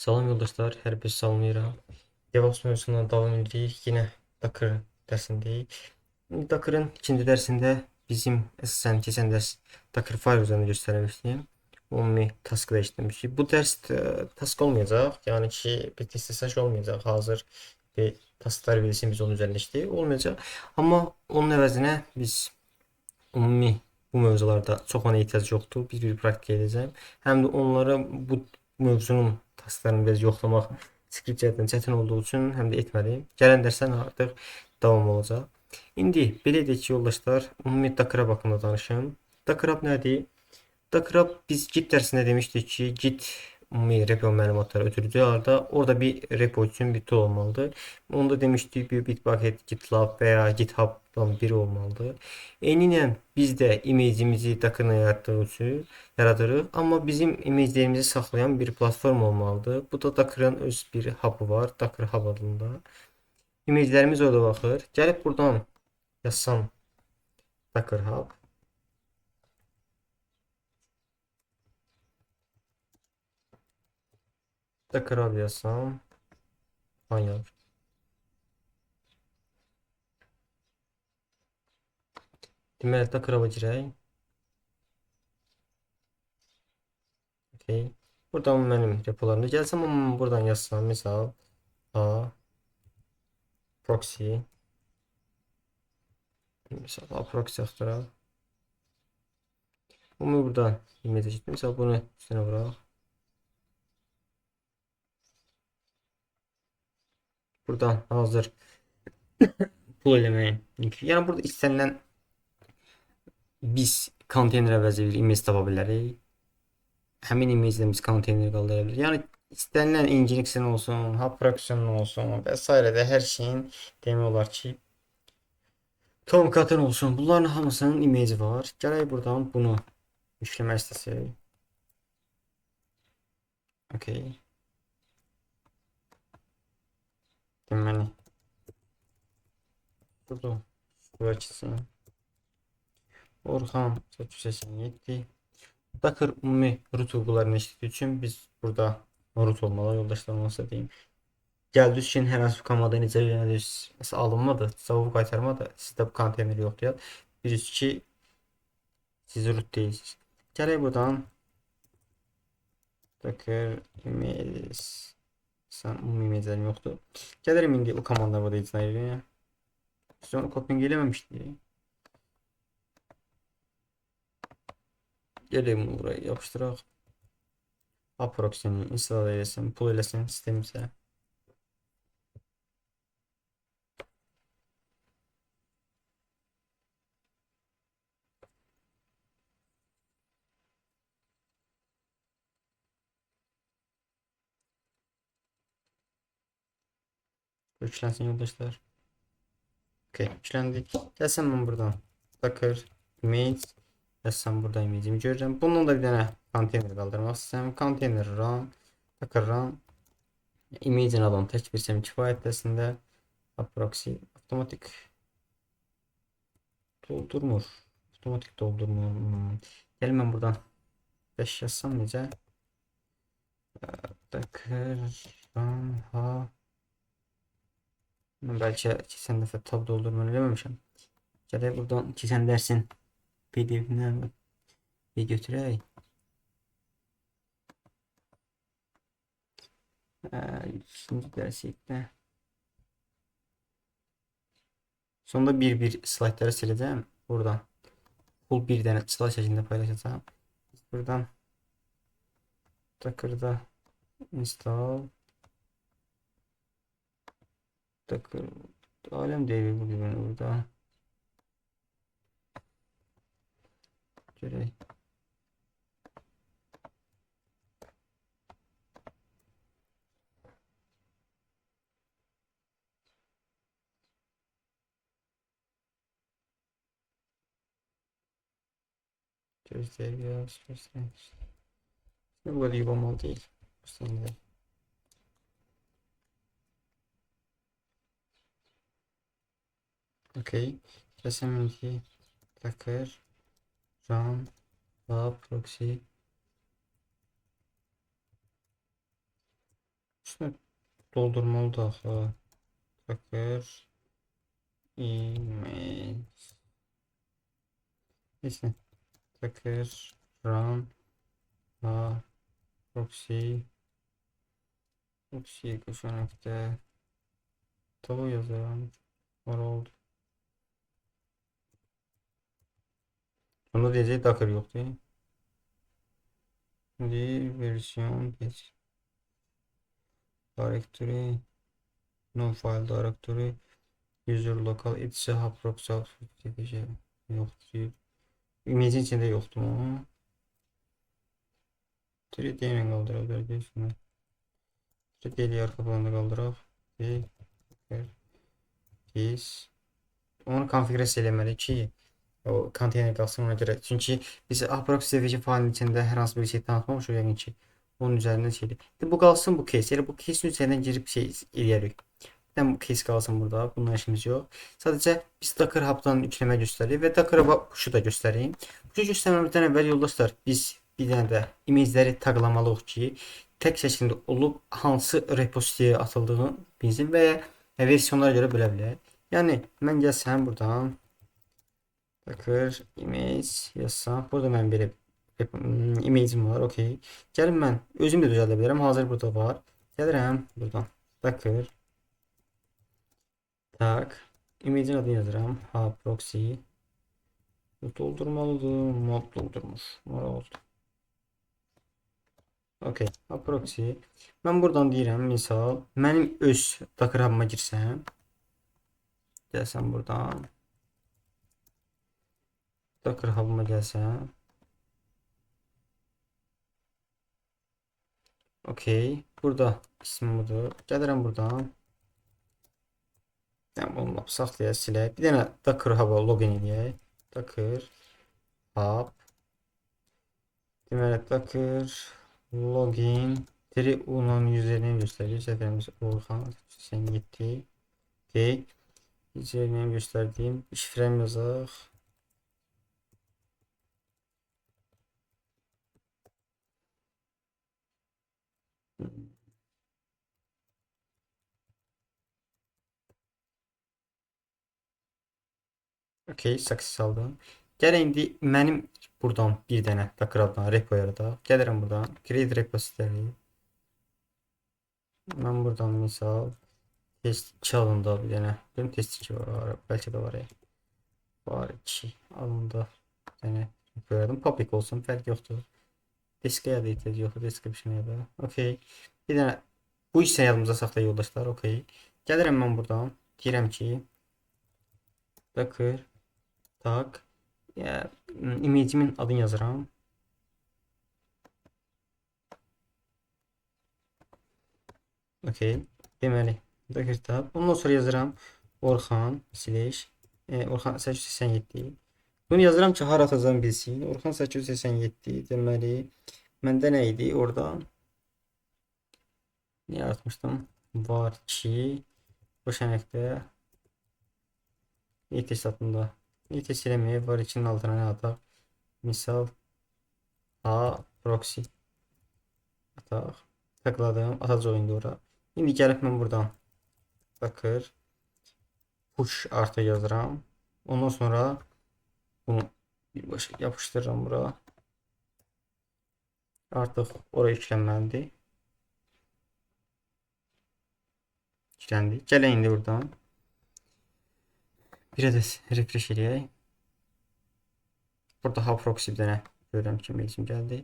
Salam yoldaşlar, hər bir salamlayıram. DevOps mövzusuna davam edirik. Yine Docker dərsindəyik. Docker'ın ikinci dərsində bizim əsasən keçən dərs Docker file üzərində göstərmişdim. Ümumi task'ı işləmişdik. Bu dərs task olmayacaq. Yəni ki, bir test session olmayacaq. Hazır bir tasklar verilsin, biz onun üzərində işləyək. Olmayacaq. Amma onun əvəzinə biz ümumi bu mövzularda çox ona ehtiyac yoxdur. Bir praktik edəcəm. Həm də onlara bu mövzunun tasklarını biraz yoxlamaq skript cəhətdən çətin olduğu üçün həm də etmədim. Gələn dərsdən artıq davam olacaq. İndi belə edək ki, yoldaşlar, ümumi Docker haqqında danışım. Docker nədir? Docker biz Git dərsində demişdik ki, Git ümumi repo məlumatları ötürücü halda orada bir repo üçün bir tool olmalıdır. Onu da demişdik, bir Bitbucket, GitLab veya GitHub'dan biri olmalıdır. Eynən biz də imecimizi Docker'la yaradırıq, amma bizim imeclərimizi saxlayan bir platform olmalıdır. Bu da Docker'ın öz bir hub'ı var, Docker Hub adında. İmeclərimiz orada baxır. Gəlib buradan yazsam Docker Hub. Docker Hub yazsam. Hayır. Deməli Docker Hub'a girək. Okay. Buradan mənim repolarımda gəlsəm, amma buradan yazsam, misal A proxy, misal A proxy axtaraq. Bunu buradan imece getdim. Misal bunu üstünə vuraq. Buradan hazır pul eləməyin. Yəni burada istənilən biz konteyner əvəzi bir image tapa bilərik. Həmin image ilə biz konteyner qaldıra bilərik. Yəni istənilən Nginx olsun, Haprox'un olsun və s. də hər şeyin demək olar ki Tomcat'ın olsun. Bunların hamısının image var. Gələk buradan bunu yükləmək istəsək. Okay. Deməli burada şuraya keçsin. Orxan 887. Docker ümumi root uyğularını işlətdiyi üçün biz burada root olmalı, yoldaşlar olmasa deyim. Gəldiniz ki, hər hansı bir komanda necə öyrənirsiniz, alınmadı, cavab qaytarmadı, sizdə bu konteyner yoxdur ya. Bilirsiniz ki, siz root deyilsiniz. Gələk buradan Docker images, sən ümumi imajlarım yoxdur. Gələrim indi o komandaları burada icra edeyim. Biz onu copying eləməmişdik. Gələk bunu buraya yapışdıraq. Aproxini install eləsin, pull eləsin sistemimizə. Yüklənsin yoldaşlar. Okay, yüklendik. Gəlsəm mən buradan Docker image yazsam burada image'imi görürəm. Bundan da bir dənə konteyner qaldırmaq istəyirəm. Konteyner run, Docker run. Image'in adını tək bilsəm kifayətəsində. Proxy avtomatik doldurmur. Avtomatik doldurmur. Gəl mən buradan 5 yazsam necə? Docker run ha. Bəlkə keçən dəfə tab doldurmanı eləməmişəm. Gələk buradan keçən dərsin PDF-dən bir götürək. İkinci dərslikdə. Sonunda bir slaytları siləcəm. Buradan full bir dənə slide şəklində paylaşacağım. Buradan Docker'da install Docker alem devi bu gibi burada. Görək. Gösteriyoruz. Bu kadar iyi olmalı değil. Göstereyim. Okay. Resimdeki Docker run proxy Şunu doldurmalı da axı. Docker image. Heç nə. Docker run a proxy qoşanaqda tava yazıram. Var oldu. Onda deyəcək Docker yoxdur. Şimdi versiyon geç. Directory no file directory user local etc hub proxy output yoktur. Image'in içinde yoktu mu? 3D ile kaldırabiliriz. 3D ile arka planda kaldıraq. Biz onu konfigürasiya eləməliyik ki, o konteyner qalsın ona görə. Çünki biz Aprox failin içində hər hansı bir şey tanıtmamışıq yəqin ki. Onun üzərində şeydir. Bu qalsın bu case. Yəni bu case'in üzərindən girib şey eləyərik. Bu case qalsın burada. Bununla işimiz yox. Sadəcə biz Docker Hub'dan yükləmə göstərir və Docker Push'u da göstəreyim. Push'u göstərməmizdən əvvəl yoldaşlar biz bir dənə də image'ləri taqlamalıyıq ki, tək şəklində olub hansı repositoryaya atıldığını bilsin və versiyonlara görə bilə bilər. Yəni mən gəlsəm buradan Docker image yazsam, burada mən belə image'im var, okey. Gəlin mən özüm də düzəldə bilərəm. Hazır burada var. Gəlirəm buradan Docker tak image'in adını yazıram. Ha proxy doldurmalıdır. Mod doldurmuş. Var oldu. Okey. Ha proxy. Mən buradan deyirəm misal mənim öz Docker hub'ıma girsəm. Gəlsəm buradan Docker hub'ıma gəlsəm. Okey. Burada ismim budur. Gəlirəm buradan. Yəni bunu lap saxlayaq, silək. Bir dənə Docker hub'a login edək. Docker hub. Deməli Docker login 3 username göstərir. Səfərimiz Orxan 87. Okey. Username göstərdiyim şifrəm yazaq. Okey, success aldım. Gəl indi mənim buradan bir dənə Docker adına repo yaradaq. Gəlirəm buradan create repository. Mən buradan misal test 2 alında bir dənə. Benim test 2 var, bəlkə də var ya. Var 2 alında bir dənə repo yaradım. Public olsun, fərq yoxdur. Diskə ya da ehtiyac yoxdur, description ya da. Okey. Bir dənə bu hissə yadımıza saxla yoldaşlar, okey. Gəlirəm mən buradan, deyirəm ki Docker tak image'imin adını yazıram. Okey. Deməli Docker tab. Ondan sonra yazıram Orxan slash Orxan 887. Bunu yazıram ki hara atacağım bilsin. Orxan 887. Deməli məndə nə idi orada? Ne yaratmışdım? Var ki bu şənəkdə ETS adında. ETS eləməyə var 2'nin altına nə ataq? Misal A proxy ataq. Tıkladım. Atacaq indi ora. İndi gəlib mən buradan Docker push artı yazıram. Ondan sonra bunu birbaşa yapışdırıram bura. Artıq oraya yüklənməlidir. Yükləndi. Gəlin indi buradan. Bir adet refresh eləyək. Burada hub proxy bir dənə görürəm ki mail'im gəldi.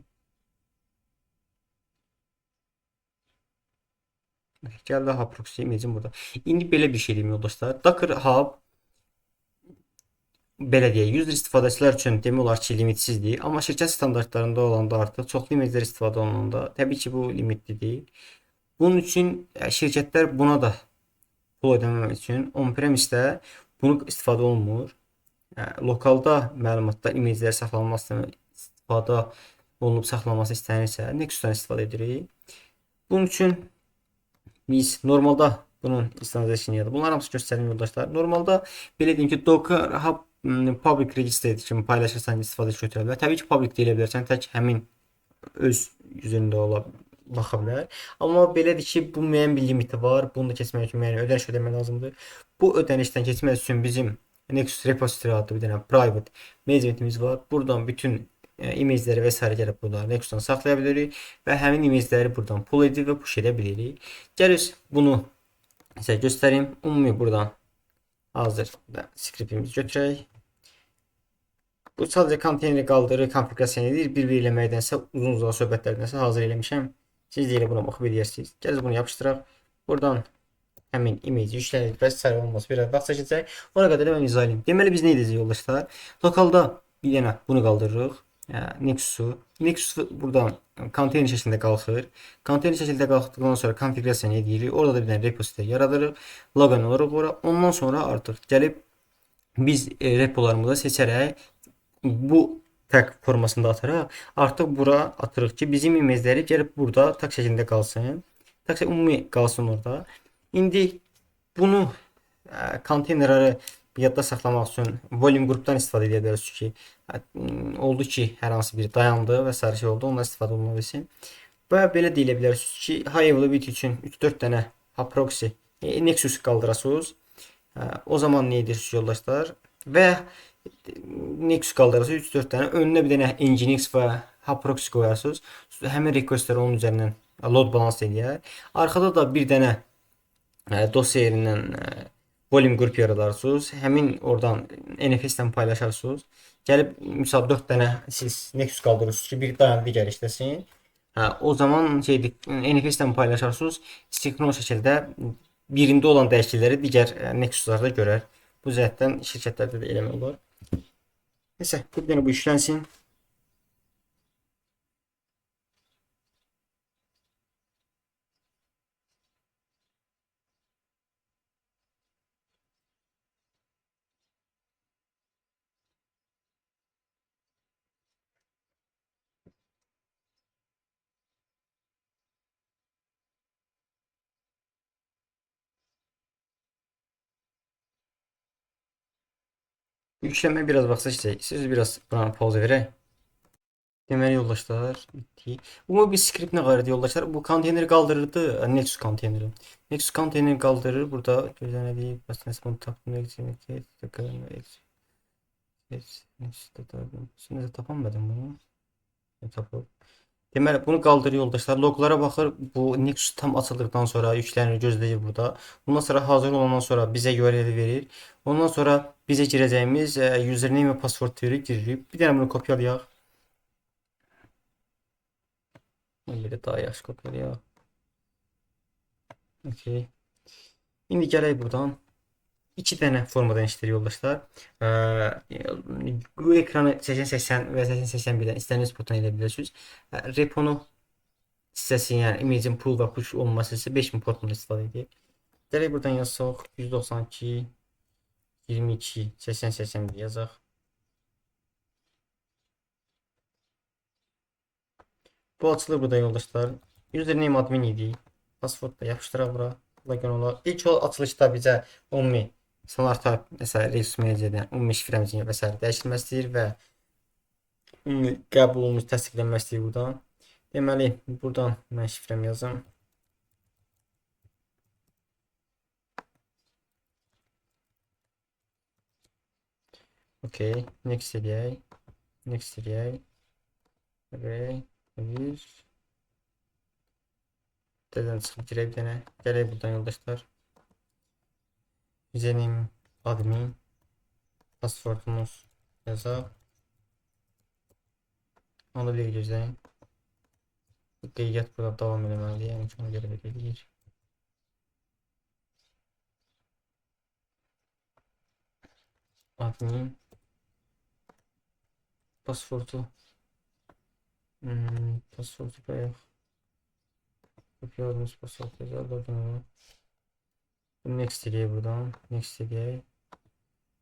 Gəldi hub proxy mail'im burada. İndi belə bir şey deyim yoldaşlar. Docker hub belə deyək, user istifadəçilər üçün demək olar ki limitsizdir. Amma şirkət standartlarında olanda artıq çoxlu image'lər istifadə olunanda təbii ki bu limitli deyil. Bunun üçün şirkətlər buna da pul ödəməmək üçün on-premise-də bunu istifadə olunmur. Lokalda məlumatlar, image'lər saxlanılması, istifadə olunub saxlanılması istənirsə, Nexus'dan istifadə edirik. Bunun üçün biz normalda bunun standartını yazırıq. Bunlar hamısı göstərim yoldaşlar. Normalda belə deyim ki, Docker Hub public register kimi paylaşırsan istifadəçi götürə bilər. Təbii ki, public deyə bilərsən, tək həmin öz üzərində ola baxa bilər. Amma belədir ki, bu müəyyən bir limiti var. Bunu da keçmək üçün müəyyən ödəniş ödəmək lazımdır. Bu ödənişdən keçmək üçün bizim Nexus Repository adlı bir dənə private managementimiz var. Buradan bütün imajları və s. gəlib burada Nexus'dan saxlaya bilirik və həmin imajları buradan pull edib və push edə bilirik. Gəlir bunu sizə göstərim. Ümumi buradan hazır skriptimizi götürək. Bu sadəcə konteyneri qaldırır, konfiqurasiya edir. Bir-bir eləməkdənsə, uzun söhbətlərdənsə hazır eləmişəm. Siz də elə buna baxıb edirsiniz. Gəl bunu yapışdıraq. Buradan həmin image yüklənir və sərv olması biraz vaxt çəkəcək. Ona qədər mən izalayayım. Deməli biz nə edəcəyik yoldaşlar? Lokalda bir dənə bunu qaldırırıq. Nexus'u. Nexus buradan konteyner şəklində qalxır. Konteyner şəklində qalxdıqdan sonra konfiqurasiyanı edirik. Orada da bir dənə repository yaradırıq. Loqan olaraq ora. Ondan sonra artıq gəlib biz repolarımızı seçərək bu tag formasında ataraq artıq bura atırıq ki, bizim imajları gəlib burada tag şəklində qalsın. Tag ümumi qalsın orada. İndi bunu konteynerləri yadda saxlamaq üçün volume qrupdan istifadə edə bilərsiniz ki, oldu ki, hər hansı biri dayandı və sair şey oldu, ondan istifadə olunmaq üçün. Və belə deyə bilərsiniz ki, high availability üçün 3-4 dənə proxy Nexus qaldırasınız. O zaman nə edirsiniz yoldaşlar? Və Nexus qaldırırsınız 3-4 dənə. Önünə bir dənə Nginx və proxy qoyarsınız. Həmin requestləri onun üzərindən load balans eləyər. Arxada da bir dənə dosya yerindən volume qrup yaradarsınız. Həmin oradan NFS-dən paylaşarsınız. Gəlib misal 4 dənə siz Nexus qaldırırsınız ki, bir dayandı digər işləsin. O zaman NFS-dən paylaşarsınız. Sinkron şəkildə birində olan dəyişiklikləri digər Nexus'larda görər. Bu cəhətdən şirkətlərdə də eləmək olar. Neyse, bir dənə bu işlənsin. Yüklənmə biraz vaxt çəkəcək. Siz biraz buna pauza verək. Deməli yoldaşlar, bitdi. Bu bir skript nə var idi yoldaşlar? Bu konteyneri qaldırırdı. Nexus konteyneri. Nexus konteyneri qaldırır. Burada gözlənildiyi basınız bunu tapmaq üçün Şimdi tapamadım bunu. Tapıb. Deməli bunu qaldırır yoldaşlar. Loglara baxır. Bu Nexus tam açıldıqdan sonra yüklənir, gözləyir burada. Bundan sonra hazır olandan sonra bizə URL verir. Ondan sonra bizə girəcəyimiz username və password verir, giririk. Bir dənə bunu kopyalayaq. Böyle daha yaxşı kopyalayaq. Okay. İndi gələk buradan 2 dənə formadan işləyir yoldaşlar. Bu ekranı 8080 və 8081-dən istədiyiniz portdan edə bilirsiniz. Reponu hissəsi, yəni imaging pull və push olması isə 5000 portdan istifadə edir. Gələk buradan yazsaq 192 22 8081 yazaq. Bu açılır burada yoldaşlar. Username admin idi. Password da yapışdıraq bura. Login olaraq. İlk açılışda bizə ümumi standart məsələn resus menecərdən ümumi şifrəmizin və s. dəyişilməsi istəyir və ümumi qəbulumuz təsdiqlənməsi istəyir buradan. Deməli, buradan mən şifrəmi yazım. Okay, next eləyək. Next eləyək. Okay. Siteden çıkıp gireyim bir tane. Geleyim buradan yoldaşlar. Username admin. Password'umuz yazaq. Onu bir gözləyin. Qeydiyyat burada davam eləməlidir. Yəni ona görə belə eləyir. Admin. Password'u. Password'u qoyaq. Kopyaladığımız password yazaq. Next eləyək buradan. Next eləyək.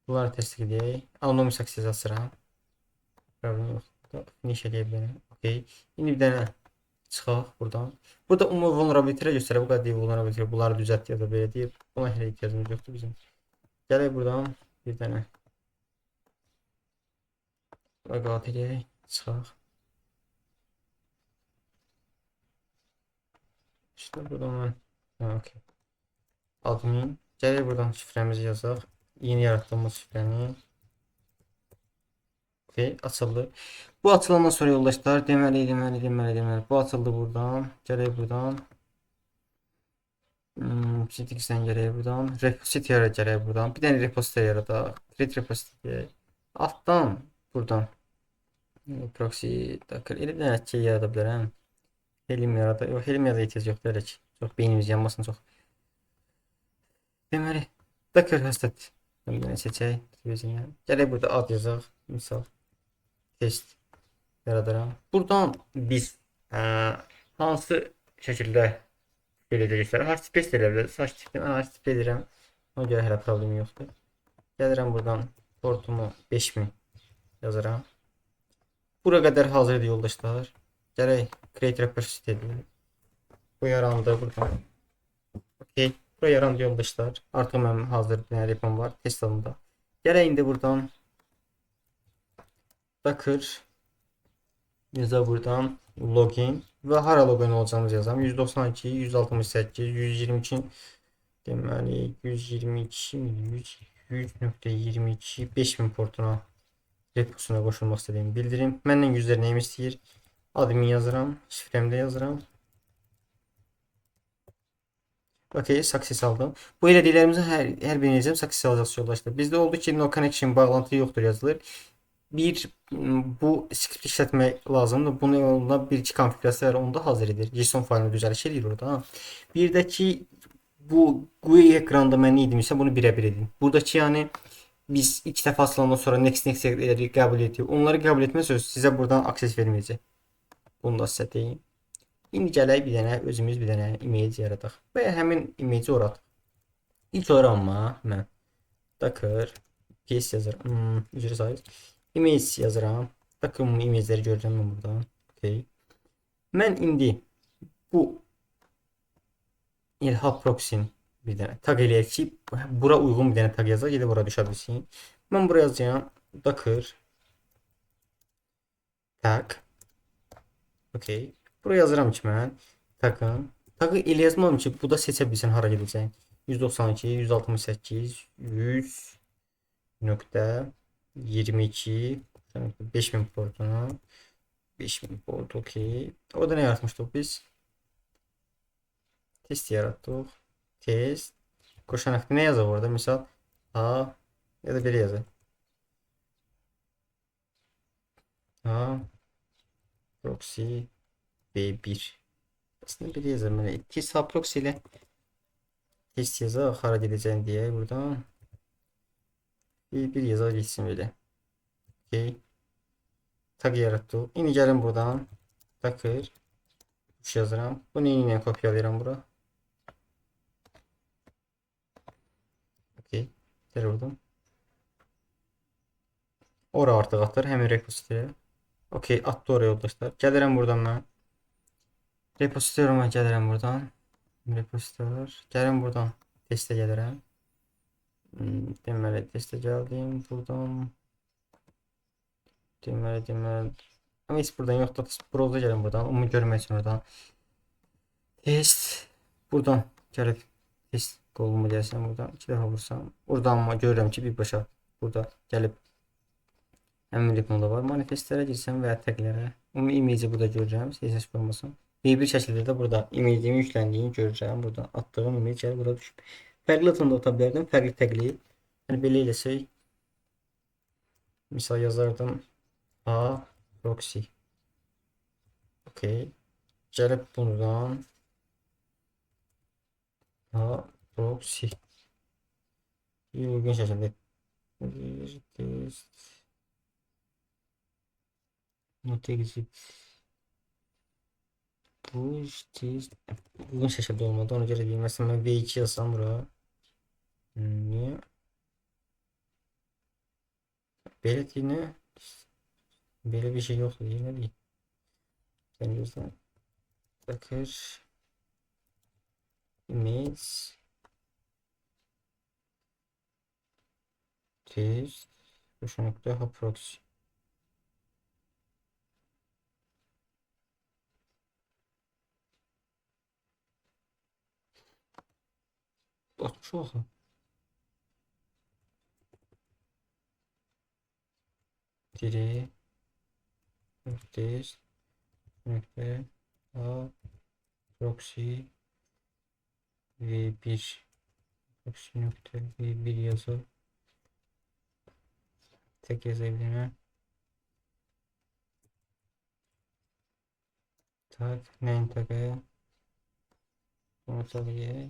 Bunları təsdiq edək. Anonymous access açıram. Problem yox. Finish eləyə bilərəm. Okay. İndi bir dənə çıxaq buradan. Burada ümumi vulnerability göstərək. Bu qədər vulnerability bunları düzəlt ya da belə deyib. Buna hələ ehtiyacımız yoxdur bizim. Gələk buradan bir dənə logout eləyək. Çıxaq. İşte buradan ben. Ha, okey. Admin. Gəlir buradan şifremizi yazaq. Yeni yarattığımız şifrəni. Okey, açıldı. Bu açılandan sonra yoldaşlar deməli. Bu açıldı buradan. Gəlir buradan. Ctrl-X'den gəlir buradan. Repository gəlir buradan. Bir dənə repository yaradaq. Create repository. Altdan buradan. Proxy docker. Elə bir dənə şey yarada bilərəm. Helium yarada. Yox, Helium yarada ehtiyac yoxdur elə ki. Çox beynimiz yanmasın çox. Deməli, docker hosted. Bir dənə seçək. Gələk burada ad yazaq. Misal test yaradıram. Buradan biz hansı şəkildə belə edəcəklər. HTTPS də elə bilərsiniz. HTTP-dən HTTP edirəm. Ona görə hələ problemi yoxdur. Gəlirəm buradan portumu 5000 yazıram. Bura qədər hazırdır yoldaşlar. Gələk create repository edelim. Bu yarandı buradan. Okey. Bura yarandı yoldaşlar. Artıq mənim hazır bir dənə repom var. Test alında. Gələk indi buradan docker yaza buradan login və hara login olacağımız yazam. 192, 168, 122 deməli 122 100.22 5000 portuna reposuna qoşulmaq istədiyimi bildirim. Məndən user name istəyir. Admin yazıram, şifrəmdə yazıram. Okey, success aldım. Bu elədiklərimizin hər birini edəcəm, success alacaqsınız yoldaşlar. Bizdə oldu ki, no connection bağlantı yoxdur yazılır. Bu script işlətmək lazımdır. Bunun yolunda bir-iki konfigurasiya var, onda hazır edir. JSON faylını düzəliş edir orada. Bir də ki, bu GUI ekranda mən nə idimsə bunu birə-bir edin. Buradakı yəni biz ilk dəfə açılandan sonra next elədik, qəbul etdik. Onları qəbul etməsəz sizə buradan akses verməyəcək. Bunu da sizə deyim. İndi gələk bir dənə özümüz bir dənə image yaradaq və həmin image oradıq. İlk olaraq mən docker ps yazıram. Üzr sayız. Image yazıram. Docker imageləri görürəm mən buradan. Okay. Mən indi bu ilhaq proxy-ni bir dənə tag eləyək ki, bura uyğun bir dənə tag yazaq, gedib bura düşə bilsin. Mən buraya yazacağam docker tag. Okay. Buraya yazıram ki mən tagın. Tagı elə yazmam ki, bu da seçə bilsin hara gedəcək. 192, 168, 100.22 5000 portuna 5000 port okey. Orada nə yaratmışdıq biz? Test yaratdıq. Test. Qoşanaq nə yazaq orada? Misal A ya da belə yazaq. A proxy B1. Aslında belə yazaq mən. Test proxy ilə test yazaq hara gedəcəyini deyə buradan. Bir yazaq geçsin belə. Okay. Tag yaratdıq. İndi gəlin buradan docker yazıram. Bunu yine kopyalayıram bura. Okay. Gəl buradan. Ora artıq atır. Həmin repository. Okay. Atdı oraya yoldaşlar. Gəlirəm buradan mən. Repository'ma gəlirəm buradan. Repository. Gəlin buradan. Testə gəlirəm. Deməli testə gəldim. Buradan. Deməli. Ama heç buradan yoxdur. Browser'a gəlin buradan. Onu görmək üçün oradan. Test. Buradan gəlib test qolumu gəlsəm buradan 2 dəfə vursam. Oradan amma görürəm ki, birbaşa burada gəlib həmin reponda var. Manifestlərə girsəm və ya taglərə. Ümumi image burada görürəm. CSS formasını. Bir şəkildə də burada image'imin yükləndiğini görürəm. Burada attığım image gəlir burada düşüb. Fərqli adında ata bilərdim. Fərqli tagli. Yəni belə eləsək. Misal yazardım. A proxy. Okay. Gəlib buradan A proxy. Uygun şəkildə test not exit push test uygun şəkildə olmadı. Ona görə deyim. Məsələn mən V2 yazsam bura. Niyə? Belə deyinə belə bir şey yoxdur. Nə deyim? Sən gözlə. Docker image test qoşanaqda proxy. 60 axı. Diri nöqtəs nöqtə A proxy V1 proxy nöqtə V1 yazıb tek yazabilirim. Tak, name tagı bunu tabii.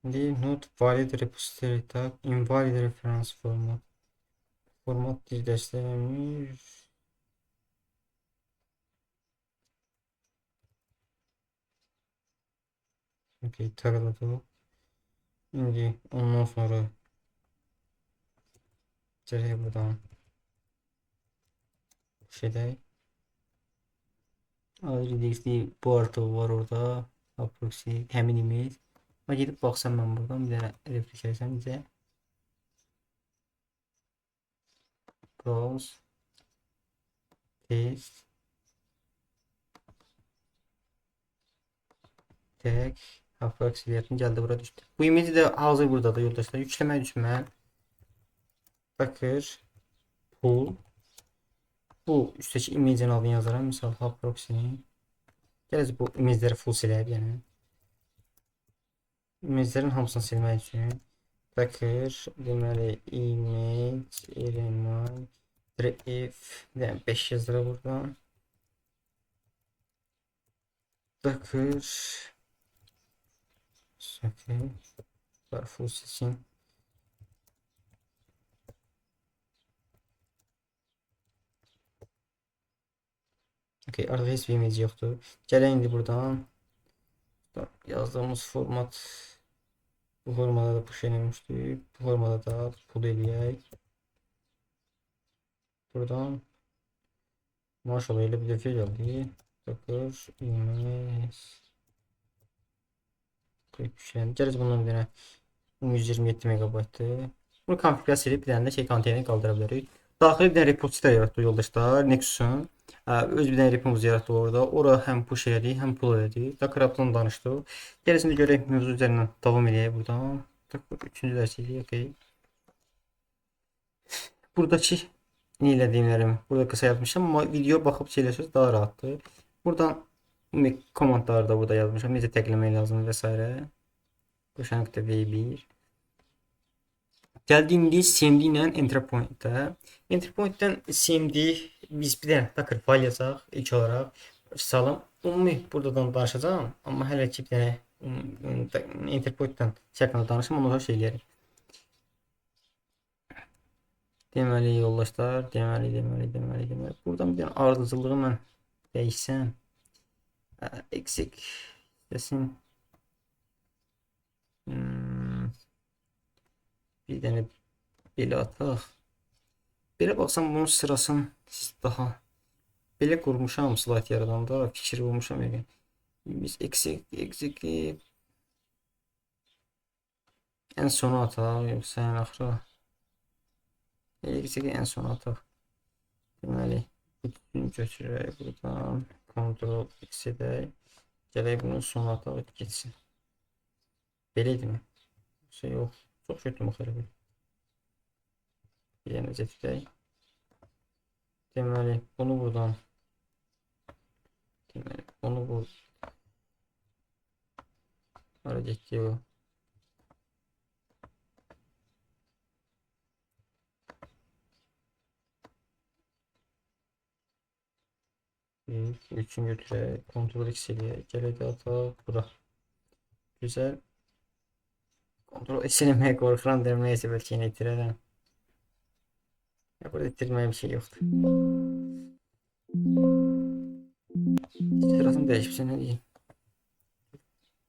Leave not valid repository tag invalid reference format. Format dil dəstəkləmiş. Okay, tıkladı. Şimdi ondan sonra içeriye buradan şeyde adresi bu artı var orada. Proxy həmin image. Ama gidip baksam ben buradan bir tane replika etsem bize. Browse test tag proxy geldi burada düştü. Bu image de hazır burada da yoldaşlar. Yüklemek için ben bakır pull bu üstteki image'in adını yazarım. Misal hub proxy'nin. Gələcək bu image'ləri full siləyib yəni. İmajların hamısını silmək üçün bakır deməli image element if 5 yazılır buradan. Bakır okay. Full silsin. Okay, artıq heç bir image yoxdur. Gələk indi buradan yazdığımız format bu formada da push eləmişdik. Bu formada da pull eləyək. Buradan maşallah elə bir dəfə gəldi. Bakır image gələcək bundan bir dənə 127 MB-dır. Bunu konfigurasiya edib bir dənə də şey konteynerini qaldıra bilərik. Daxili bir dənə repository yaratdıq yoldaşlar. Nexus'un öz bir dənə repomuz yaratdıq orada. Ora həm push elədik, həm pull elədik. Docker Hub'dan danışdıq. Gələsində görək mövzu üzərindən davam edək buradan. Üçüncü dərslik, okey. Buradakı nə elədiyimlərimi burada qısa yazmışam, amma video baxıb şeylərsiniz daha rahatdır. Buradan komandları da burada yazmışam. Necə təqləmək lazım və s. Qoşanlıqda V1. Gəldiğimde CMD ilə entry point-ə. Entry point-dən CMD biz bir dənə Docker fayl yazaq ilk olaraq. Salım. Ümumi buradan danışacağım, amma hələ ki bir dənə entry point-dən haqqında danışım, ondan sonra şey eləyərik. Deməli yoldaşlar, deməli. Buradan bir dənə ardıcılığı mən dəyişsəm. Eksik desin. Bir dənə belə ataq. Belə baxsam bunun sırasını daha belə qurmuşam slide yaradanda fikir olmuşam yəni. Biz eksik en sona ataq yoxsa ən axıra. Eksik en sona ataq. Deməli bütün götürək buradan Ctrl X edək. Gələk bunun sona ataq getsin. Beləydi mi? Yoxsa yox. Çok kötü muhtemelen. Yine zetifley. Deməli bunu buradan. Deməli bunu bu. Hara getdi o? Üçün götürək. Ctrl X eləyək. Gələk də ataq bura. Güzel. Kontrol etmeye korkuram derim, neyse belki yine ittirərəm. Ya burada ittirmeye bir şey yoktu. Sırasını değişmişsin, ne diyeyim.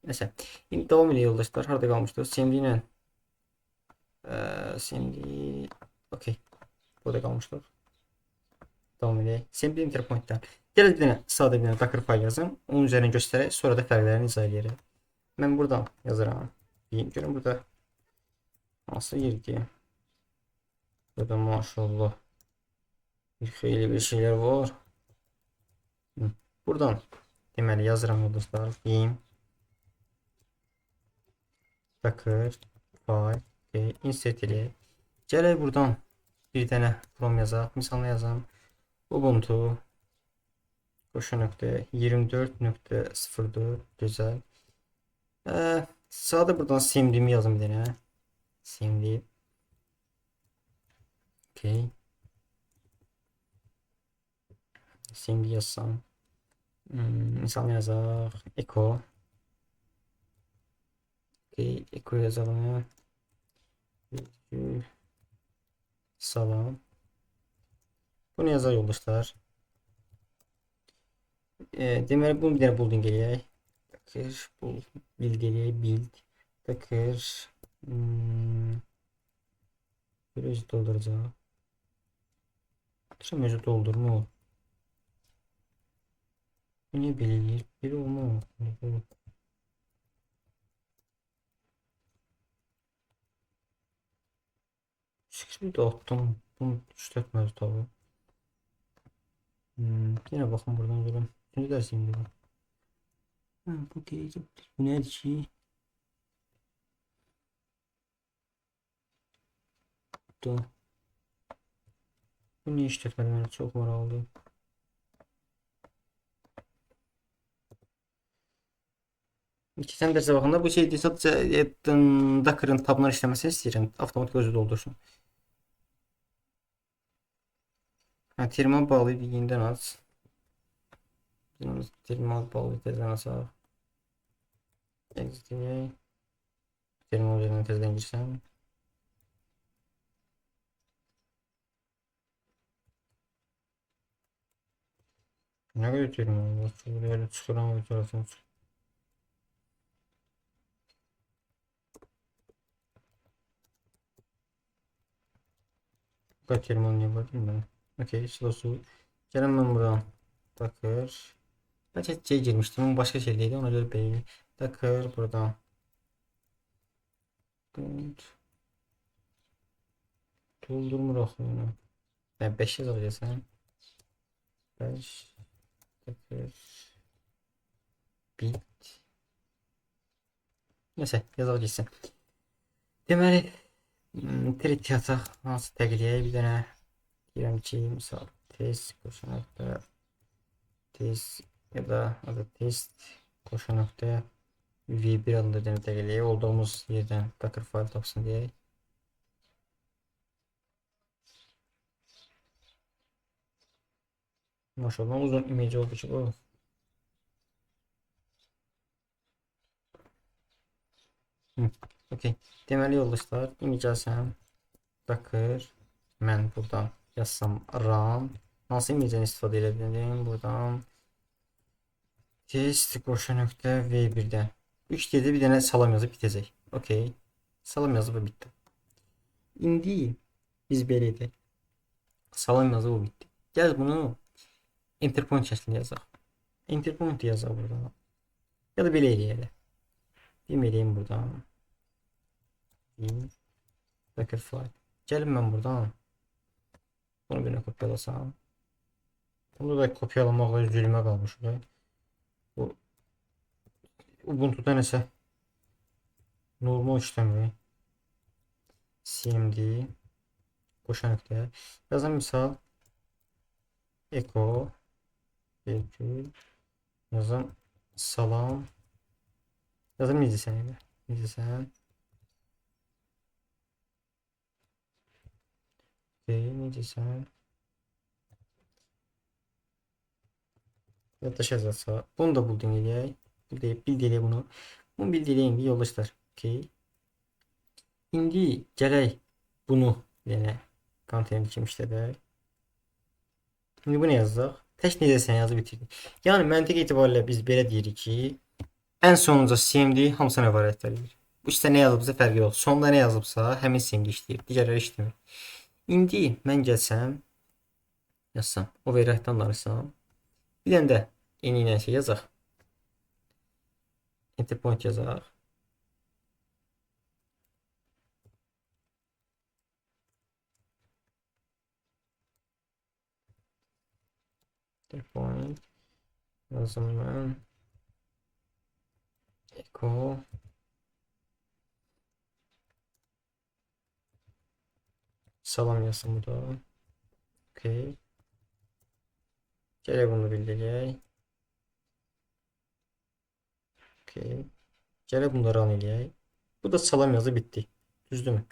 Neyse. Şimdi devam ediyor yoldaşlar. Harada kalmıştı? CMD ile CMD okey. Burada kalmıştık. Devam edelim. CMD interpoint'ten. Gəlin bir dənə sadə bir dənə Docker fayl yazın. Onun üzərini göstərək. Sonra da fərqlərini izah edərəm. Mən buradan yazaram. Görün burada nasıl girdi? Burada maşallah bir xeyli bir şeyler var. Buradan deməli yazıram yoldaşlar. Vim Takır file insert eləyək. Gələk buradan bir dənə from yazaq. Misalına yazam. Ubuntu qoşu nöqtə 24.04 gözəl. Sağda buradan simdimi yazım bir dənə. Simdi. Okay. Simdi yazsam. Misalına yazaq. Echo. Okay. Echo yazalım. Salam. Bunu yazar yoldaşlar. Deməli bunu bir dənə building eləyək. Takır build eləyək. Build. Takır. Bir özü dolduracaq. Tam özü doldurma. Bu niyə belə eləyir? Bir olma. Script'i attım. Bunu işlətmədi tabi. Yine bakın buradan görün. Ne dersin burada? Bu değil. Bu ne ki? Bu niye işletmedim? Yani çok maraqlı. Keçən dərsə baxanda bu şey sadəcə Docker'ın tablar işləməsini istəyirəm. Avtomatik özü doldursun. Terminal bağlayıb yenidən aç. Terminal bağlayıb təzədən açaq. Exit edək. Terminal üzərindən təzədən girsəm. Nə qədər terminal var? Buraya çıxıram və tərəfdən çıx. Bu terminal niyə var bilmirəm. Okey, slosu. Gələm mən buradan. Docker. Bəlkə şey girmişdim ama başka şey değildi, ona göre belli. Docker buradan. Doldurmuruq bunu. 5 yazabilirsən. 5 Docker bit. Neyse yazaq geçsin. Deməli trit yataq hansı təqliyəyə bir dənə deyirəm ki, misal test qoşunaqda test ya da adı test qoşunaqda v1 adında dənə təqliyəyə olduğumuz yerdən Docker file tapsın deyək. Maşallah uzun image olduğu için bu. Okey. Deməli yoldaşlar, image alsam Docker mən buradan yazsam run hansı image-dən istifadə edə bilərəm buradan test qoşu.v v1-dən 3 dedi bir dənə salam yazıb bitəcək. Okey. Salam yazıb bitdi. İndi biz belə edək. Salam yazıb bitdi. Gəl bunu enter point şəklində yazaq. Enter point yazaq buradan. Ya da belə eləyək. Deməliyim buradan. Docker file. Gəlin mən buradan. Bunu bir kopyalasam. Bunu da kopyalamakla üzülmə qalmış. Bu Ubuntu'da nəsə normal işləmir. cmd qoşa nöqtə. Yazam misal echo yazam salam yazam necəsən elə necəsən necəsən yaddaş yazarsa bunu da buldum eləyək bildirək bunu bildirək indi yoldaşlar. Okey. İndi gələk bunu yenə kontent kimi işlədək. Şimdi bunu yazacaq. Tək necəsən yazıb bitirdik. Yəni məntiq etibarilə biz belə deyirik ki, ən sonunca cmd hamısına ibarət edir. Bu üstə nə yazıbsa fərqi yox. Sonda nə yazıbsa həmin cmd işləyir. Digərləri işləmir. İndi mən gəlsəm yazsam, override-dan danışsam, bir dənə də yeni ilə şey yazaq. Enter point yazaq. Enter point yazım mən echo salam yazsın bu da. Okey. Gələk bunu bildirək. Okey. Gələk bunu da run eləyək. Bu da salam yazı bitdi. Düzdürmü?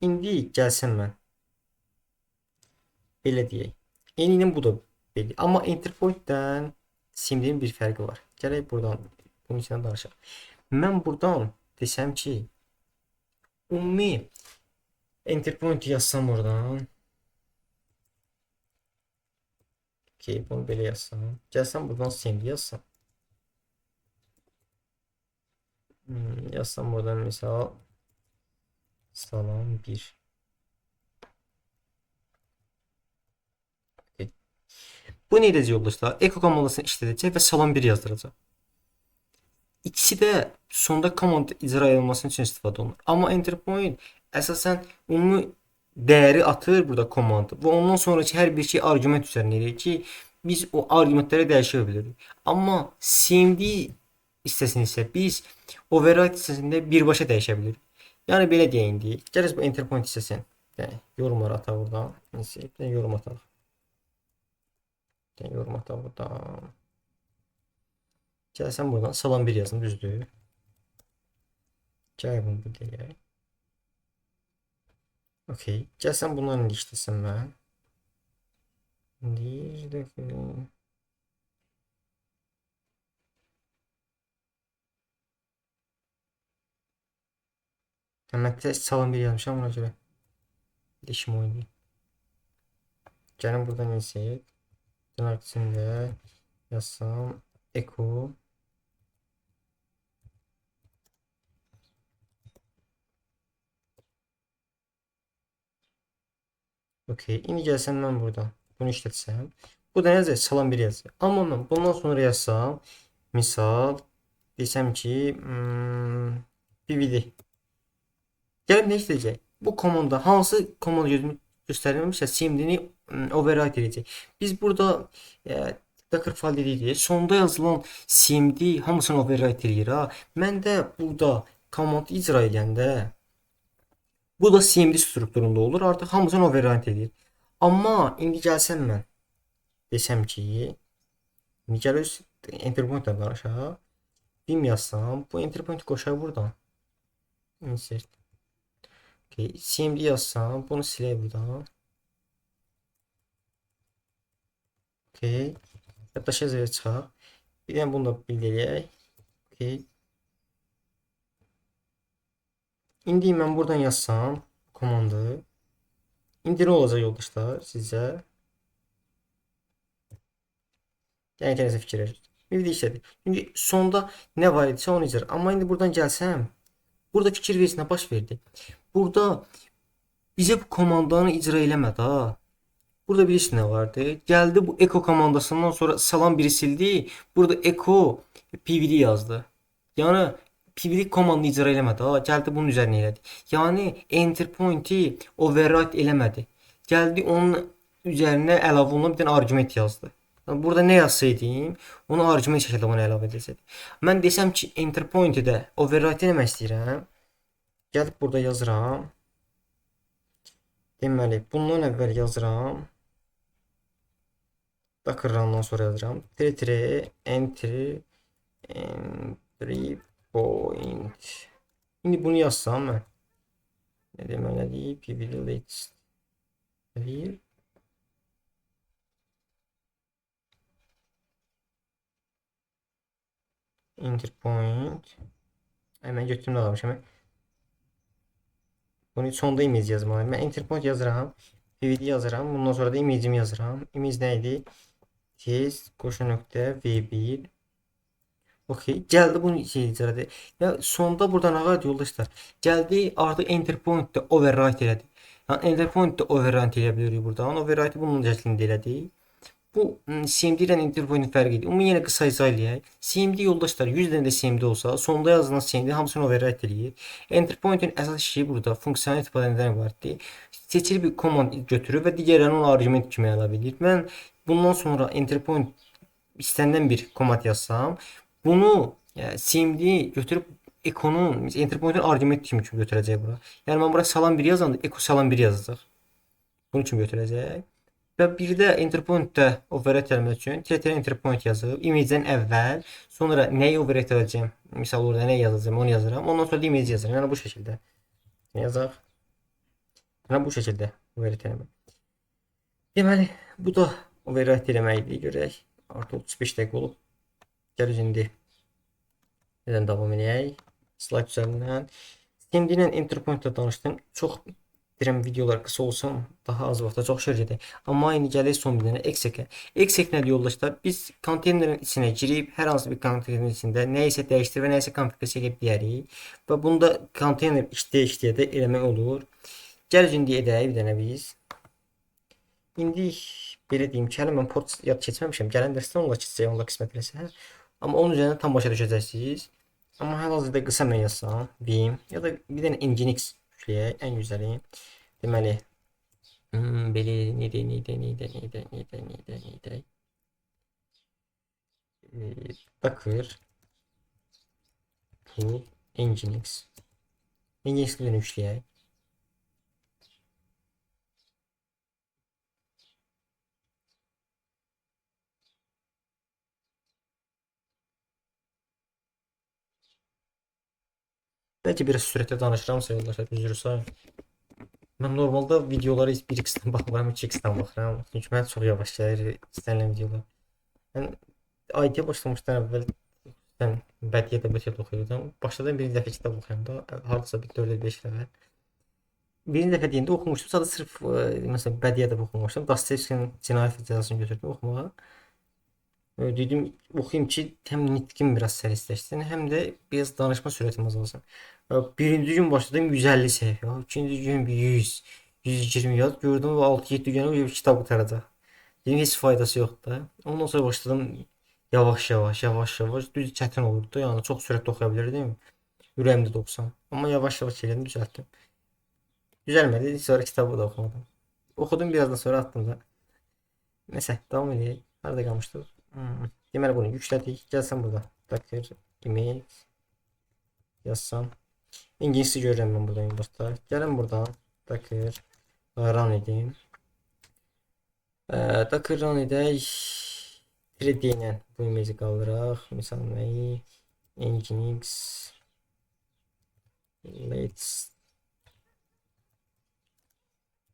İndi gəlsəm mən. Belə deyək. Eynilə bu da belə. Amma Enterpoint-dən simdinin bir fərqi var. Gələk buradan bunun içindən danışaq. Mən buradan desəm ki, ümumi Enterpoint yazsam oradan. Okey, bunu belə yazsam. Gəlsəm buradan simdi yazsam. Yazsam buradan misal salam 1. Okay. Bu nə edəcək yoldaşlar? Echo komandasını işlədəcək və salam 1 yazdıracaq. İkisi də sonda komanda icra edilməsi üçün istifadə olunur. Amma Enterpoint əsasən ümumi dəyəri atır burada komanda və ondan sonraki hər bir şey arqument üzərinə eləyir ki, biz o arqumentləri dəyişə bilirik. Amma CMD hissəsini isə biz override hissəsində birbaşa dəyişə bilirik. Yəni belə deyək indi. Gəlin bu Enterpoint hissəsini. Yəni yorumlara ataq buradan. Neyse, yorum ataq. Yorum ataq buradan. Gəlsən buradan salam 1 yazın, düzdür. Gəl bunu bir deyək. Okey. Gəlsən bundan indi işləsəm mən. İndi dəfə. Mən test salam 1 yazmışam ona görə. İşim oyunu. Gəlin buradan insert. Dırnaq içində yazsam echo. Okey. İndi gəlsəm mən buradan bunu işlətsəm. Bu da necə? Salam 1 yazır. Amma mən bundan sonra yazsam misal desəm ki pvd. Gəlin nə işləyəcək? Bu komanda hansı komanda göstərilməmişsə cmd-ni override edəcək. Biz burada Docker file dedik. Sonda yazılan cmd hamısını override edir ha. Mən də burada komand icra edəndə bu da cmd strukturunda olur. Artıq hamısını override edir. Amma indi gəlsəm mən desəm ki, indi gəl öz Enterpoint-dən danışaq. Vim yazsam, bu Enterpoint qoşaq buradan. Insert. Okay. CMD yazsam, bunu silək buradan. Okay. Yaddaşa zəyə çıxaq. Bir dənə bunu da bildirək. Okay. İndi mən buradan yazsam komandı. İndi nə olacaq yoldaşlar sizcə? Yəni ki, nəsə fikir verir. Bir də işlədik. Çünki sonda nə var idisə onu icra. Amma indi buradan gəlsəm, burada fikir versinə baş verdi. Burada bizə bu komandanı icra eləmədi ha. Burada bilirsiniz nə vardı? Gəldi bu echo komandasından sonra salam 1-i sildi. Burada echo pvd yazdı. Yəni pvd komandanı icra eləmədi ha. Gəldi bunun üzərinə elədi. Yəni Enterpoint-i override eləmədi. Gəldi onun üzərinə əlavə olunan bir dənə arqument yazdı. Burada nə yazsaydım, onu arqument şəkildə ona əlavə edəcəkdim. Mən desəm ki, Enterpoint-i də override eləmək istəyirəm. Gəlib burada yazıram. Deməli, bundan əvvəl yazıram. Docker run-dan sonra yazıram. Entry point. İndi bunu yazsam mən. Nə deməlidir? Pvd latest. Enterpoint. Hemen götürümdə almışam. Bunu sonda image yazmalıyım. Mən Enterpoint yazıram. pvd yazıram. Bundan sonra da image'imi yazıram. Image neydi? Test koşu.v1. Okey. Gəldi bunu icra edir. Ya sonda burada nə var yoldaşlar? Gəldi artıq Enterpoint-də override elədi. Yəni Enterpoint-də override eləyə bilirik buradan. Override bunun şəklində elədi. Bu CMD ilə Enterpoint-in fərqidir. Ümumi yenə qısa izah eləyək. CMD yoldaşlar 100 dənə də CMD olsa, sonda yazılan CMD hamısını override eləyir. Enterpoint-in əsas işi burada funksiyanal istifadə ibarətdir. Seçili bir komand götürür və digərlərini ona arqument kimi əlavə edir. Mən bundan sonra Enterpoint istənilən bir komand yazsam, bunu CMD götürüb ekonun Enterpoint-in arqument kimi götürəcək bura. Yəni mən bura salam 1 yazanda eko salam 1 yazacaq. Bunun üçün götürəcək. Və bir də interpointdə override eləmək üçün TTR interpoint yazıb image-dən əvvəl, sonra nəyi override edəcəm? Misal orada nə yazacağam, onu yazıram. Ondan sonra da image yazıram. Yəni bu şəkildə. Yazaq. Yəni bu şəkildə override eləmək. Deməli, bu da override eləməkdir. Görək. Artıq 35 dəqiqə olub. Gəl indi nədən davam edək? Slide üzərindən. Şimdi ilə interpointlə danışdım. Çox deyirəm videolar qısa olsun, daha az vaxtda çox şey gedək. Amma indi gəlir son bir dənə exec-ə. Exec nədir yoldaşlar? Biz konteynerin içinə girib hər hansı bir konteynerin içində nə isə dəyişdirib və nə isə konfigurasiya edə bilərik. Və bunda konteyner işləyə də eləmək olur. Gəl indi edək bir dənə biz. İndi belə deyim ki, hələ mən port yad keçməmişəm. Gələn dərsdə onunla keçəcək, onunla qismət eləsə. Amma onun üzərinə tam başa düşəcəksiniz. Amma hal-hazırda qısa mən yazsam, deyim, ya da bir dənə Nginx yükləyək, ən güzəli. Deməli, belə nədə. Docker pull Nginx. Nginx-i bir dənə yükləyək. Bəlkə biraz sürətlə danışıramsa yoldaşlar, üzr sayın. Mən normalda videolara 1x-dən baxmıram, 2x-dən baxıram. Çünki mən çox yavaş gəlir istənilən videolar. Mən IT başlamışdan əvvəl bədii ədəbiyyat oxuyurdum. Başladım birinci dəfə kitab oxuyanda, hardasa bir 4-5 dəfə. Birinci dəfə deyəndə oxumuşdum, sadəcə sırf məsələn bədii ədəb oxumuşdum. Dostoyevskinin Cinayət Məcəlləsini götürdüm oxumağa. Dedim oxuyum ki, həm nitqim biraz səlisləşsin, həm də biraz danışma sürətim azalsın. Birinci gün başladım 150 səhifə, ikinci gün 100, 120 yaz gördüm və 6-7 günə kitab qurtaracaq. Dedim heç faydası yoxdur da. Ondan sonra başladım yavaş-yavaş, düz çətin olurdu. Yəni çox sürətli oxuya bilirdim. Ürəyimdə 90. Amma yavaş-yavaş elədim, düzəltdim. Düzəlmədi, sonra kitabı da oxumadım. Oxudum birazdan sonra attım da. Nəsə, davam edək. Harada qalmışdıq? Deməli bunu yüklədik. Gəlsəm burada. Docker email yazsam. İngiliscə görürəm mən buradan yoldaşlar. Gəlin buradan Docker run edeyim. Docker run edək. 3D ilə bu image qaldıraq. Misal nəyi? Nginx let's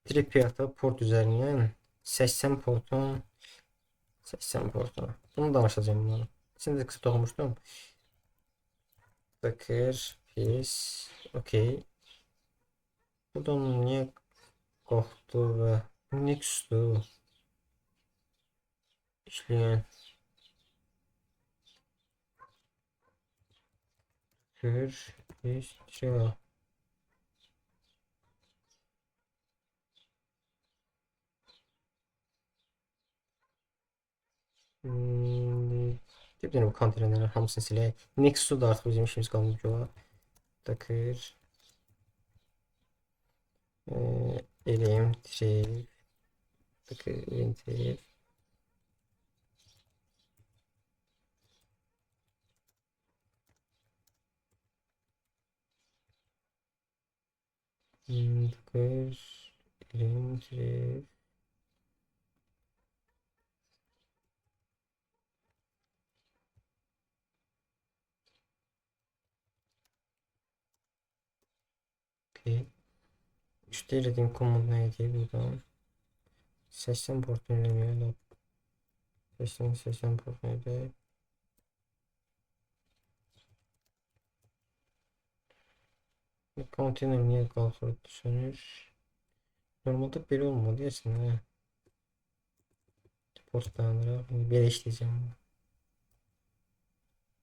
tripyata port üzərindən 80 portun 80 portuna. Bunu danışacağım bunları. Şimdi kısa okumuştum. Docker pis. Okey. Buradan niye korktu ve Next'u işleyen Docker pis. Bir dənə bu konteynerlərin hamısını silək. Next'u da artıq bizim işimiz qalmış olar. Docker eləyim trip Docker eləyim trip Docker eləyim trip okey. İşte dediğim komut neydi buradan? 80 port önlemiyor. 80 port neydi? Konteyner niye kalkıyor düşünür? Normalde böyle olmadı ya şimdi. Port dayandırarak böyle işleyeceğim.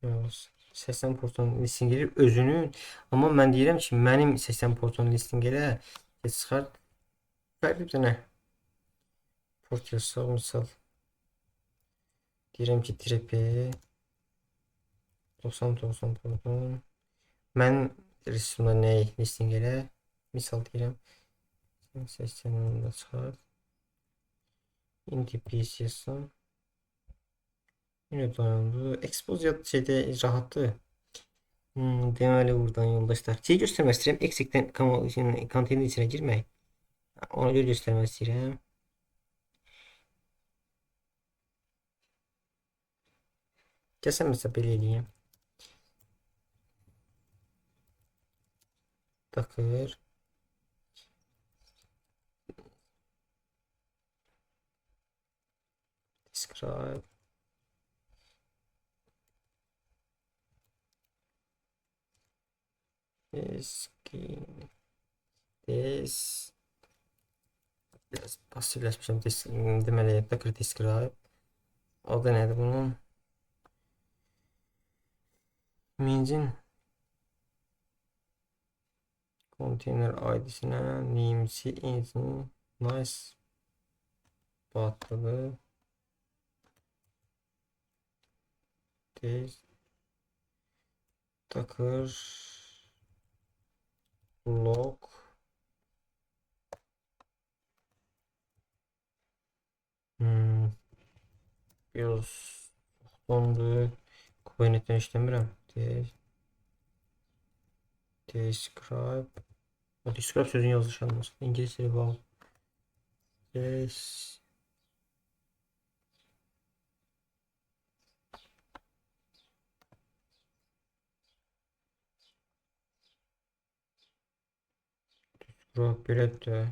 Yalnız 80 portun listing gelir özünün. Amma mən deyirəm ki, mənim 80 portun listing elə çıxart. Fərqli bir dənə port yazsaq, misal deyirəm ki, trepi 90 portun mən resimdə nə listing elə misal deyirəm 80'ını da çıxart. Indi pis yazsam yine dayandı. Expose şeydə rahatdır. Deməli buradan yoldaşlar. Şey göstərmək istəyirəm. Exec'dən konteynerin içinə girmək. Ona görə göstərmək istəyirəm. Gəlsəm məsəl belə eləyim. Docker describe this biraz pasifləşmişəm. Deməli Docker describe adı nədir bunun? Mingin container id'sinə name'si nice patladı. Docker log biraz sondu. Kubernetten işləmirəm. Describe. O describe sözün yazılışı olmasın. İngilizce rival. Describe belədir.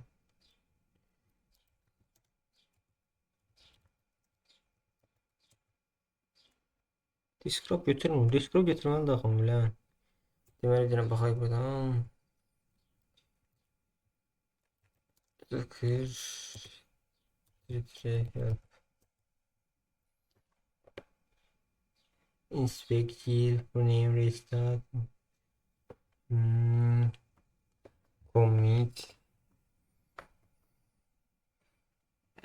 Describe götürmür. Describe götürməni daxil bilən. Deməli deyirəm baxaq buradan. Docker help inspect here name restart commit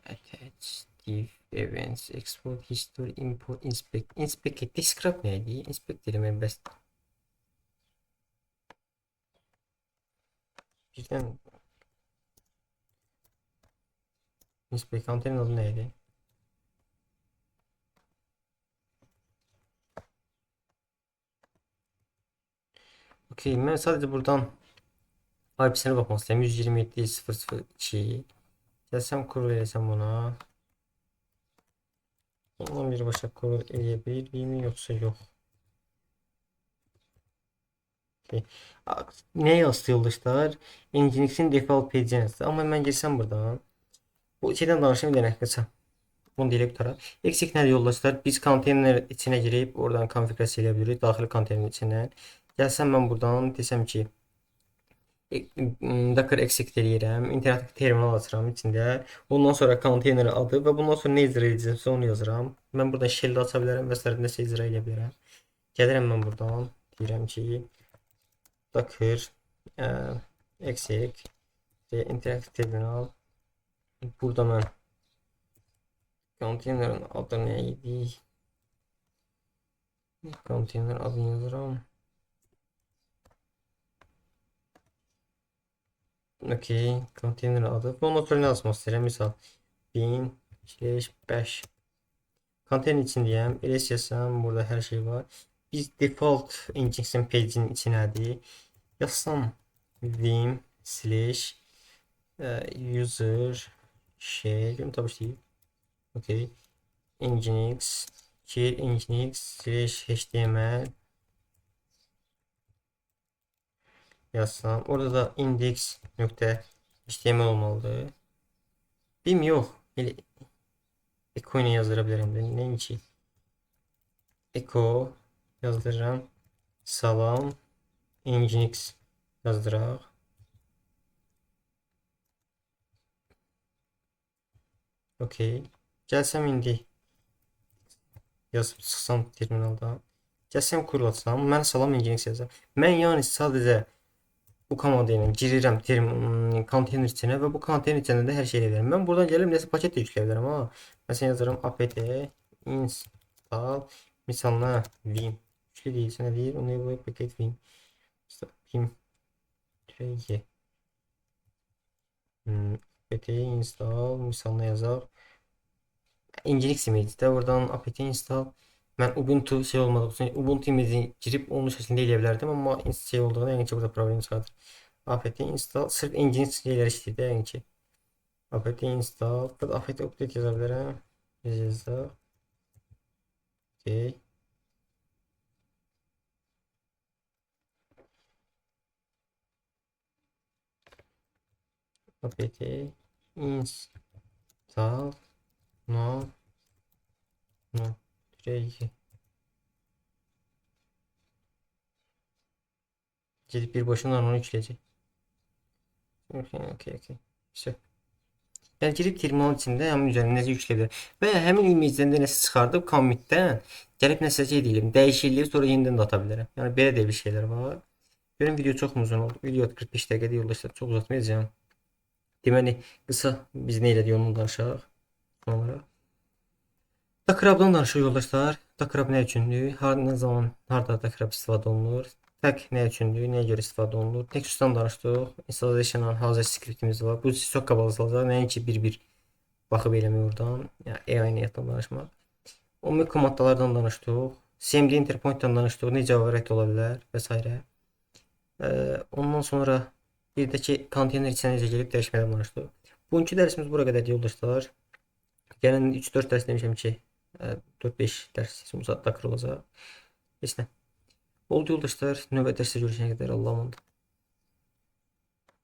attach div events export history import inspect describe neydi? Inspect dedim bəs. Birdən inspect container'ın adı neydi? Okey, mən sadəcə buradan IP'sine bakmak istəyirəm. 127.0.0.2 gəlsəm kurul eləsəm buna. Ondan birbaşa kurul eləyə bilirəm yoxsa yox? Okay. Ne yazdı yoldaşlar? Nginx'in default page'ini yazdı. Amma mən girsəm buradan bu şeydən danışayım bir dənə qısa. Bunu deyək qutara. Eksik nədir yoldaşlar? Biz konteyner içinə girib oradan konfigurasiya edə bilirik. Daxili konteynerin içindən. Gəlsəm mən buradan desəm ki Docker exec eləyirəm. İnteraktiv terminal açıram içində. Ondan sonra konteyner adı və bundan sonra nə icra edəcəmsə onu yazıram. Mən buradan shell aça bilərəm və sair nəsə icra edə bilərəm. Gəlirəm mən buradan deyirəm ki Docker exec interaktiv terminal. Burada mən konteynerin adı nə idi? Konteyner adını yazıram. Okey, konteyner adı. Ondan sonra nə yazmaq istəyirəm? Misal 1000/5 konteyner içindəyəm. Elə istəsəm burada hər şey var. Biz default Nginx'in page'in içinədir. Yazsam vim slash user share görüm tabii şey. Okey. Nginx share nginx slash html yazsam. Orada da index.html olmalıdır. Vim yox. Elə echo ilə yazdıra bilərəm də. Nəinki? Echo yazdırıram. Salam Nginx yazdıraq. Okey. Gəlsəm indi yazıb çıxsam terminaldan. Gəlsəm kurulatsam. Mən salam Nginx yazam. Mən yəni sadəcə bu komanda ilə girirəm konteyner içinə və bu konteyner içində də hər şey edə bilərəm. Mən buradan gəlib nəsə paket də yükləyə bilərəm ha. Məsələn yazıram apt install misalına vim. Üçlü deyilsə nə deyir? Onu bu paket vim. Vim trey. apt install misalına yazaq. Nginx image-də oradan apt install. Mən Ubuntu şey olmadığı üçün Ubuntu image girib onun şəklində eləyə bilərdim, amma şey olduğuna yəni ki burada problem çıxardır. apt install sırf Nginx şeylər işləyir də yəni ki. apt install. Burada apt update yaza bilərəm. Biz yazdıq. Okay. apt install no no 2 Gelip bir başına onu yükleyecek. Okay. Güzel. Yani girip terminal içində həmin üzərinə nəsə yükləyə bilər. Və həmin imagdən də nəsə çıxardıb commitdən gəlib nəsə edelim, dəyişikliyi sonra yenidən də ata bilərəm. Yəni belə də bir şeylər var. Görün video çox uzun oldu. Video 45 dəqiqədə yoldaşlar, çox uzatmayacağam. Deməli, qısa biz nə elədik onu danışaq. Sonra Dakrabdan danışıq yoldaşlar. Dakrab nə üçündür? Nə zaman, harda dakrab istifadə olunur? Tag nə üçündür? Nəyə görə istifadə olunur? Nexus'dan danışdıq. Installation hazır skriptimiz var. Bu çox qabalıqlar. Nəinki bir-bir baxıb eləmək oradan. Yəni AI niyyətlə danışmaq. Ümumi komandlardan danışdıq. CMD interpoint'dan danışdıq. Necə override ola bilər və s. Ondan sonra bir də ki konteyner içinə necə gəlib dəyişmədən danışdıq. Bugünkü dərsimiz bura qədər yoldaşlar. Gələn 3-4 dərs demişəm ki, 4-5 dərs uzatda qırılacaq. Heç nə. Oldu yoldaşlar. Növbəti dərsdə görüşənə qədər Allah'a emanet.